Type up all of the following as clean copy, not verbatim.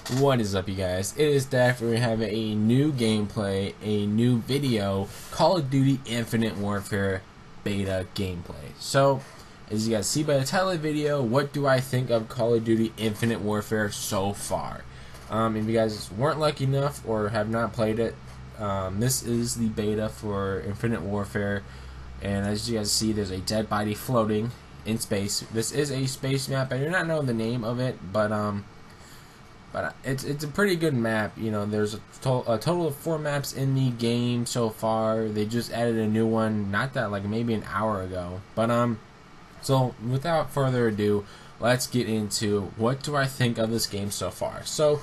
What is up, you guys? It is Daph. We're having a new gameplay, a new video, Call of Duty Infinite Warfare beta gameplay. So, as you guys see by the title of the video, what do I think of Call of Duty Infinite Warfare so far? If you guys weren't lucky enough or have not played it, this is the beta for Infinite Warfare, and as you guys see, there's a dead body floating in space. This is a space map. I do not know the name of it, but it's a pretty good map. You know, there's a total of 4 maps in the game so far. They just added a new one, not that, like, maybe an hour ago. But so without further ado, let's get into what do I think of this game so far. So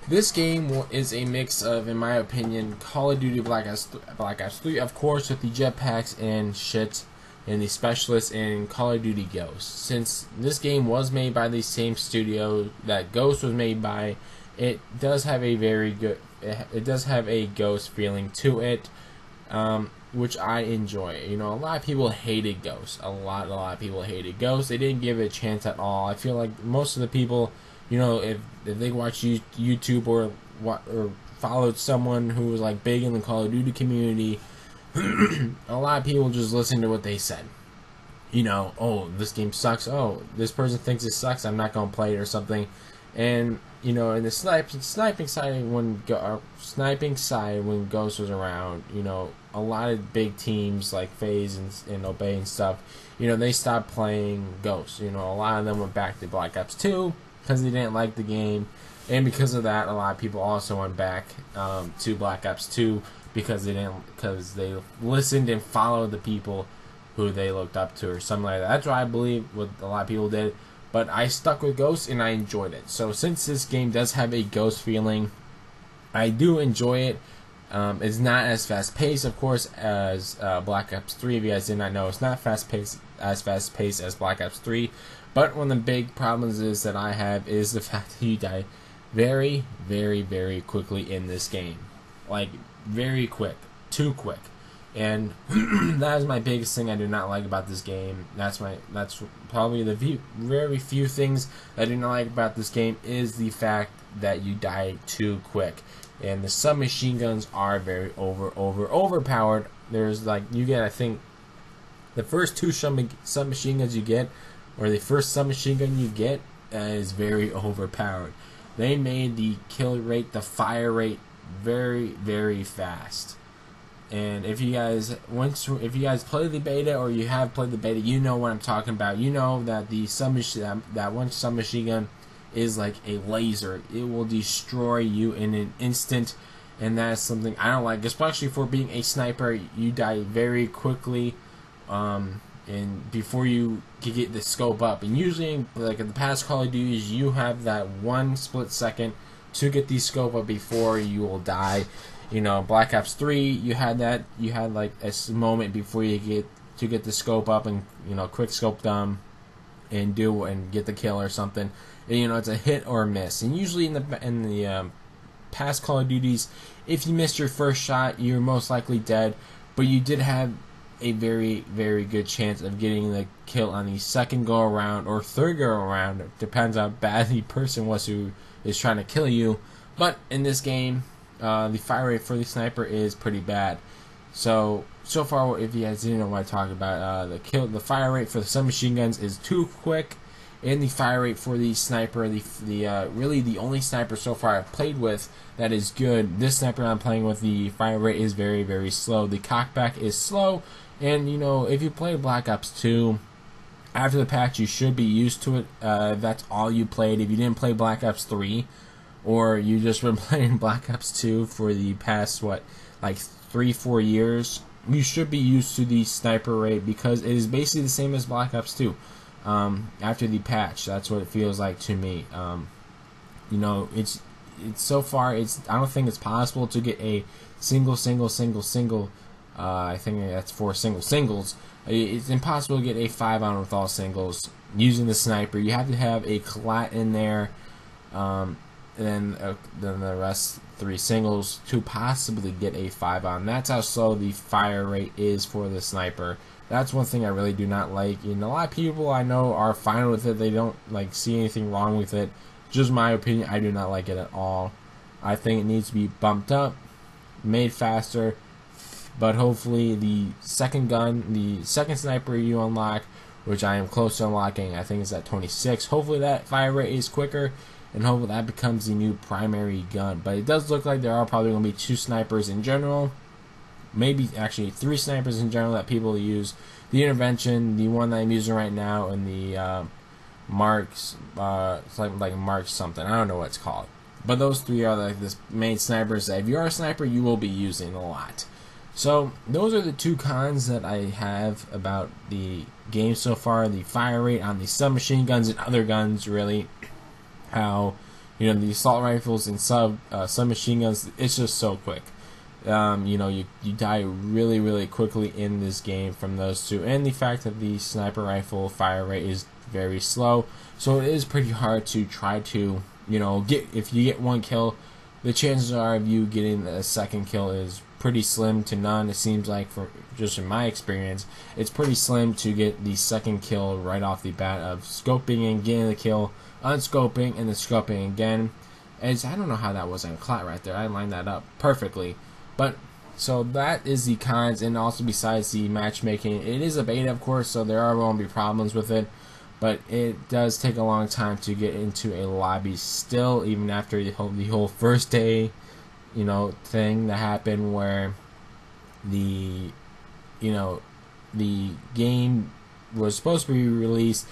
this game is a mix of, in my opinion, Call of Duty Black Ops 3, of course, with the jetpacks and shit, and the specialists in Call of Duty Ghosts. Since this game was made by the same studio that Ghost was made by, it does have a very good, it does have a Ghost feeling to it, which I enjoy. You know, a lot of people hated Ghost. A lot of people hated Ghost. They didn't give it a chance at all. I feel like most of the people, you know, if they watch YouTube or followed someone who was like big in the Call of Duty community, a lot of people just listened to what they said. You know, oh, this game sucks. Oh, this person thinks it sucks. I'm not gonna play it or something. And you know, in the sniping side when Ghost was around, you know, a lot of big teams like FaZe and Obey and stuff, you know, they stopped playing Ghost. You know, a lot of them went back to Black Ops 2 because they didn't like the game, and because of that, a lot of people also went back to Black Ops 2 because they listened and followed the people who they looked up to or something like that. That's what I believe what a lot of people did. But I stuck with Ghost and I enjoyed it. So since this game does have a Ghost feeling, I do enjoy it. It's not as fast paced, of course, as Black Ops 3. If you guys did not know, it's not fast paced as Black Ops 3. But one of the big problems is that I have is the fact that you die very, very, very quickly in this game. Like, very quick, too quick, and that is my biggest thing I do not like about this game. That's probably the very few things I do not like about this game is the fact that you die too quick, and the submachine guns are very overpowered. There's like, you get, I think the first 2 submachine guns you get, or the first submachine gun you get, is very overpowered. They made the kill rate, the fire rate, very, very fast. And if you guys play the beta, or you have played the beta, you know what I'm talking about. You know that that one submachine gun is like a laser. It will destroy you in an instant, and that is something I don't like, especially for being a sniper. You die very quickly, and before you can get the scope up. And usually, like in the past Call of Duties, you have that one split second to get the scope up before you will die. You know, Black Ops 3, you had like a moment before you get the scope up, and you know, quick scope them and get the kill or something. And, you know, it's a hit or a miss. And usually in the past Call of Duties, if you missed your first shot, you're most likely dead. But you did have a very, very good chance of getting the kill on the second go around or third go around. It depends how bad the person was who is trying to kill you. But in this game, the fire rate for the sniper is pretty bad. So far, if you guys didn't know what I'm talking about, the fire rate for the submachine guns is too quick, and the fire rate for the sniper, really the only sniper so far I've played with that is good. This sniper I'm playing with, the fire rate is very, very slow. The cockback is slow, and you know, if you play Black Ops 2 after the patch, you should be used to it. That's all you played. If you didn't play Black Ops 3, or you just been playing Black Ops 2 for the past, like 3-4 years, you should be used to the sniper rate, because it is basically the same as Black Ops 2 after the patch. That's what it feels like to me. You know, it's so far, I don't think it's possible to get a single. I think that's 4 singles. It's impossible to get a 5-on with all singles using the sniper. You have to have a collat in there, and then the rest 3 singles to possibly get a 5-on. That's how slow the fire rate is for the sniper. That's one thing I really do not like. And a lot of people I know are fine with it. They don't like see anything wrong with it. Just my opinion, I do not like it at all. I think it needs to be bumped up, made faster, but hopefully the second gun, the second sniper you unlock, which I am close to unlocking, I think it's at 26. Hopefully that fire rate is quicker, and hopefully that becomes the new primary gun. But it does look like there are probably going to be 2 snipers in general, maybe actually 3 snipers in general that people use. The intervention, the one that I'm using right now, and the marks, it's like marks something. I don't know what it's called. But those 3 are like the main snipers that if you are a sniper, you will be using a lot. So those are the 2 cons that I have about the game so far. The fire rate on the submachine guns and other guns, really. How, the assault rifles and submachine guns, it's just so quick. You die really, really quickly in this game from those 2. And the fact that the sniper rifle fire rate is very slow. So it is pretty hard to try to, if you get 1 kill, the chances are of you getting a second kill is pretty slim to none. It seems like, for just in my experience, it's pretty slim to get the second kill right off the bat of scoping and getting the kill, unscoping, and then scoping again. As I don't know how that was on Clat right there. I lined that up perfectly. But so that is the cons, and also besides the matchmaking, it is a beta, of course, so there are going to be problems with it. But it does take a long time to get into a lobby still, even after the whole first day, thing that happened where the game was supposed to be released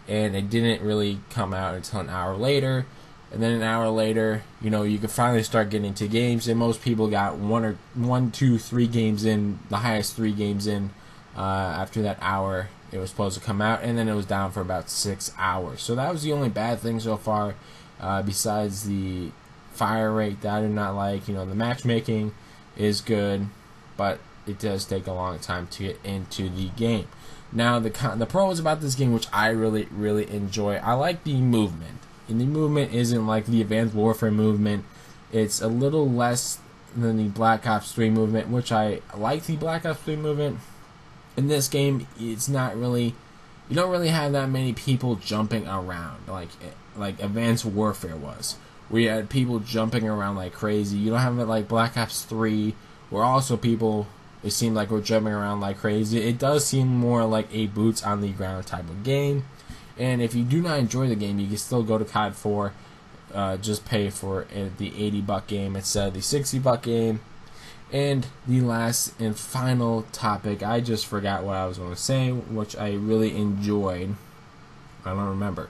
and it didn't really come out until an hour later. And then an hour later, you could finally start getting into games, and most people got 1, 2, 3 games in, the highest 3 games in after that hour it was supposed to come out, and then it was down for about 6 hours. So that was the only bad thing so far, besides the fire rate that I do not like. The matchmaking is good, but it does take a long time to get into the game. Now the pros about this game, which I really, really enjoy, I like the movement. And the movement isn't like the Advanced Warfare movement. It's a little less than the Black Ops 3 movement, which I like the Black Ops 3 movement. In this game, it's not really, you don't really have that many people jumping around like Advanced Warfare was, where you had people jumping around like crazy. You don't have it like Black Ops 3, where also people, it seemed like, were jumping around like crazy. It does seem more like a boots on the ground type of game. And if you do not enjoy the game, you can still go to COD 4, just pay for the $80 game instead of the $60 game. And the last and final topic, I just forgot what I was going to say, which I really enjoyed. I don't remember.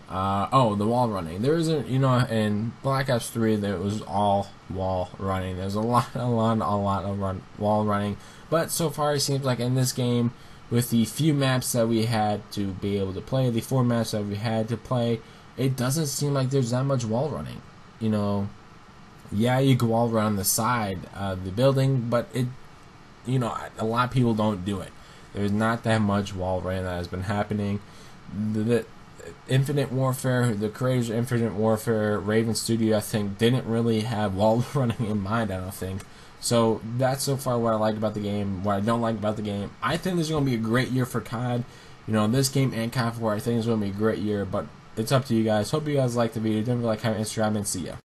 The wall running. There isn't, in Black Ops 3, there was all wall running. There's a lot of wall running. But so far, it seems like in this game, with the few maps that we had to be able to play, the 4 maps that we had to play, it doesn't seem like there's that much wall running. Yeah, you can wall run on the side of the building, but a lot of people don't do it. There's not that much wall running that has been happening. The Infinite Warfare, the creators of Infinite Warfare, Raven Studio, I think, didn't really have wall running in mind, I don't think. So that's so far what I like about the game. What I don't like about the game, I think this is going to be a great year for COD. This game and COD 4, I think it's going to be a great year, but it's up to you guys. Hope you guys liked the video. Don't forget to like, comment, Instagram, and see ya.